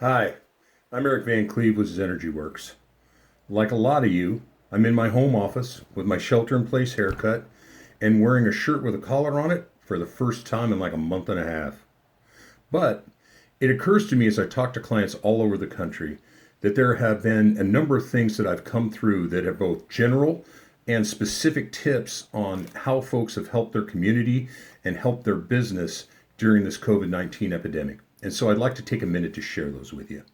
Hi, I'm Eric Van Cleave with Zenergy Works. Like a lot of you, I'm in my home office with my shelter in place haircut and wearing a shirt with a collar on it for the first time in like a month and a half. But it occurs to me as I talk to clients all over the country that there have been a number of things that I've come through that have both general and specific tips on how folks have helped their community and helped their business during this COVID 19 epidemic. And so I'd like to take a minute to share those with you.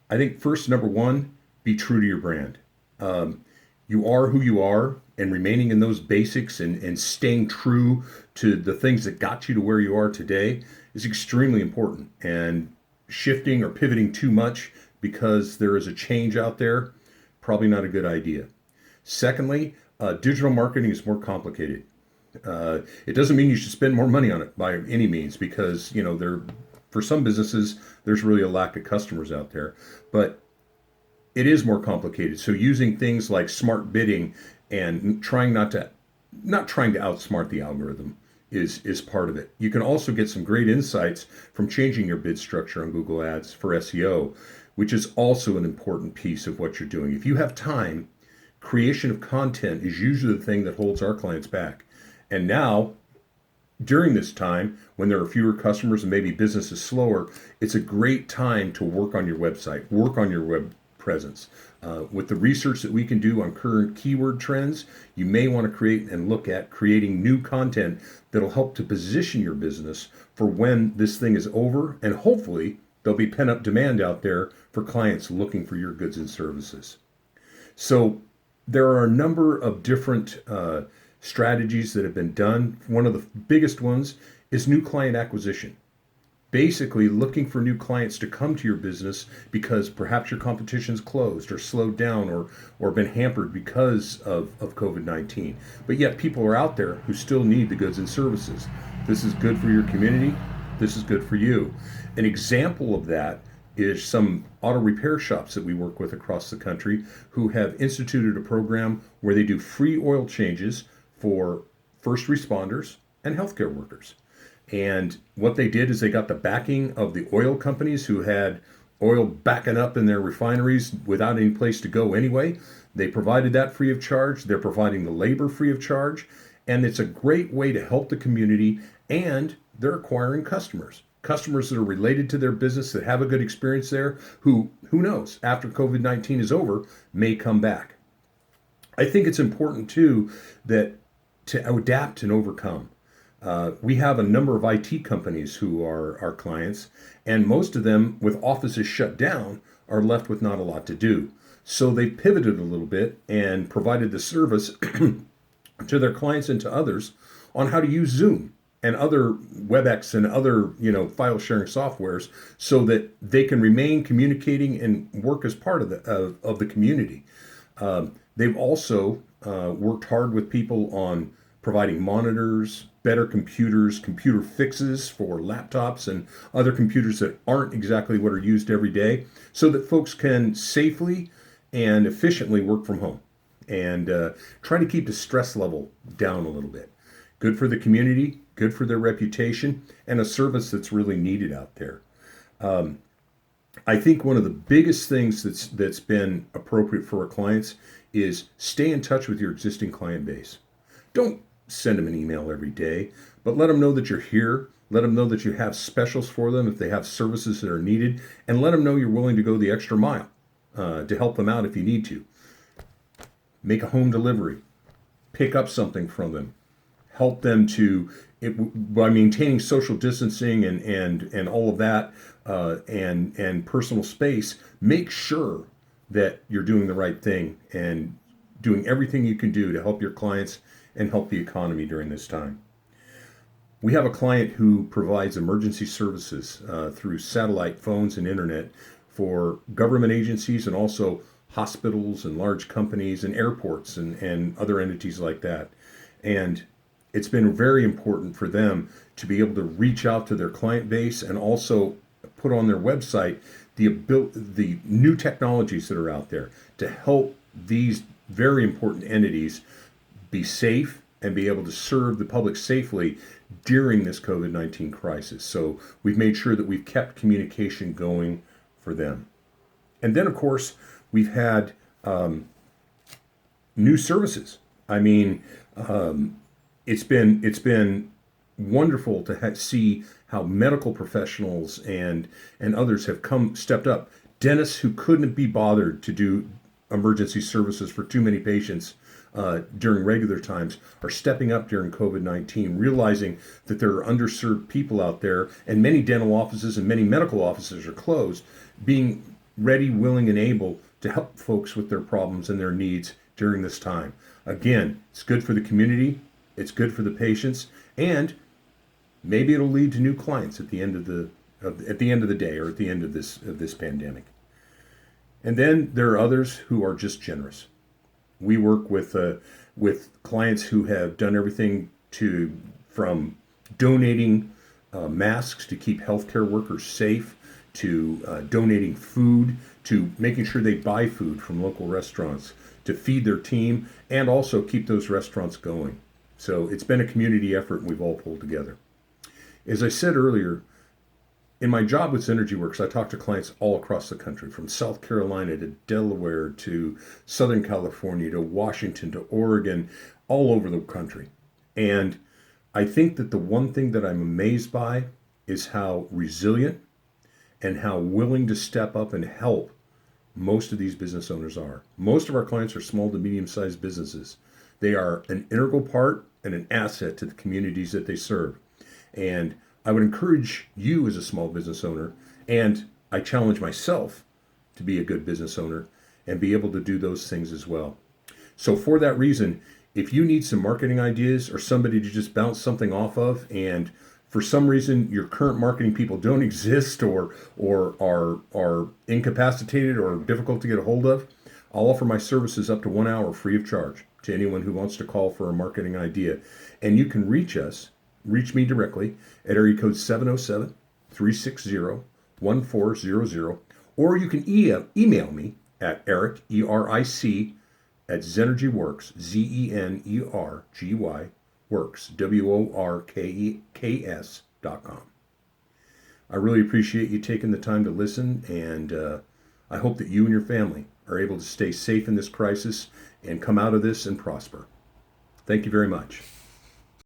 I think first, number one, be true to your brand. Um, you are who you are, and remaining in those basics and staying true to the things that got you to where you are today is extremely important. And shifting or pivoting too much because there is a change out there, probably not a good idea. Secondly, digital marketing is more complicated. It doesn't mean you should spend more money on it by any means, because there, for some businesses, there's really a lack of customers out there. But it is more complicated. So using things like smart bidding and not trying to outsmart the algorithm is part of it. You can also get some great insights from changing your bid structure on Google Ads for SEO, which is also an important piece of what you're doing. If you have time, creation of content is usually the thing that holds our clients back. And now, during this time when there are fewer customers and maybe business is slower, it's a great time to work on your website, work on your web presence. With the research that we can do on current keyword trends, you may want to create and look at creating new content that'll help to position your business for when this thing is over, and hopefully there'll be pent up demand out there for clients looking for your goods and services. So there are a number of different strategies that have been done. One of the biggest ones is new client acquisition. Basically, looking for new clients to come to your business because perhaps your competition's closed or slowed down or been hampered because of COVID 19. But yet, people are out there who still need the goods and services. This is good for your community. This is good for you. An example of that is some auto repair shops that we work with across the country who have instituted a program where they do free oil changes for first responders and healthcare workers. And what they did is they got the backing of the oil companies who had oil backing up in their refineries without any place to go anyway. They provided that free of charge. They're providing the labor free of charge. And it's a great way to help the community, and they're acquiring customers. Customers that are related to their business, that have a good experience there, who knows, after COVID 19 is over, may come back. I think it's important too that to adapt and overcome. We have a number of IT companies who are our clients, and most of them, with offices shut down, are left with not a lot to do. So they pivoted a little bit and provided the service to their clients and to others on how to use Zoom and other WebEx and other file sharing softwares so that they can remain communicating and work as part of the community. They've also worked hard with people on providing monitors, better computers, computer fixes for laptops and other computers that aren't exactly what are used every day, so that folks can safely and efficiently work from home and try to keep the stress level down a little bit. Good for the community, good for their reputation, and a service that's really needed out there. I think one of the biggest things that's been appropriate for our clients is stay in touch with your existing client base. Don't send them an email every day, but let them know that you're here. Let them know that you have specials for them if they have services that are needed, and let them know you're willing to go the extra mile to help them out if you need to. Make a home delivery, pick up something from them, help them by maintaining social distancing and all of that and personal space. Make sure that you're doing the right thing and doing everything you can do to help your clients and help the economy during this time. We have a client who provides emergency services through satellite phones and internet for government agencies and also hospitals and large companies and airports and other entities like that. And it's been very important for them to be able to reach out to their client base and also put on their website the new technologies that are out there to help these very important entities be safe and be able to serve the public safely during this COVID 19 crisis. So we've made sure that we've kept communication going for them. And then, of course, we've had new services. I mean, it's been wonderful to see how medical professionals and others have stepped up. Dentists who couldn't be bothered to do emergency services for too many patients during regular times are stepping up during COVID-19, realizing that there are underserved people out there, and many dental offices and many medical offices are closed, being ready, willing, and able to help folks with their problems and their needs during this time. Again, it's good for the community, it's good for the patients, and maybe it'll lead to new clients at the end of the day, or at the end of this pandemic. And then there are others who are just generous. We work with clients who have done everything from donating masks to keep healthcare workers safe, to donating food, to making sure they buy food from local restaurants to feed their team and also keep those restaurants going. So it's been a community effort, and we've all pulled together. As I said earlier, in my job with Zenergy Works, I talk to clients all across the country, from South Carolina to Delaware to Southern California to Washington to Oregon, all over the country. And I think that the one thing that I'm amazed by is how resilient and how willing to step up and help most of these business owners are. Most of our clients are small to medium-sized businesses. They are an integral part and an asset to the communities that they serve. And I would encourage you as a small business owner, and I challenge myself to be a good business owner and be able to do those things as well. So for that reason, if you need some marketing ideas or somebody to just bounce something off of, and for some reason your current marketing people don't exist or are incapacitated or difficult to get a hold of, I'll offer my services up to 1 hour free of charge to anyone who wants to call for a marketing idea. And you can reach me directly at area code 707-360-1400, or you can email me at Eric, ERIC, at Zenergyworks, ZENERGY Works, WORKS.com. I really appreciate you taking the time to listen, and I hope that you and your family are able to stay safe in this crisis and come out of this and prosper. Thank you very much.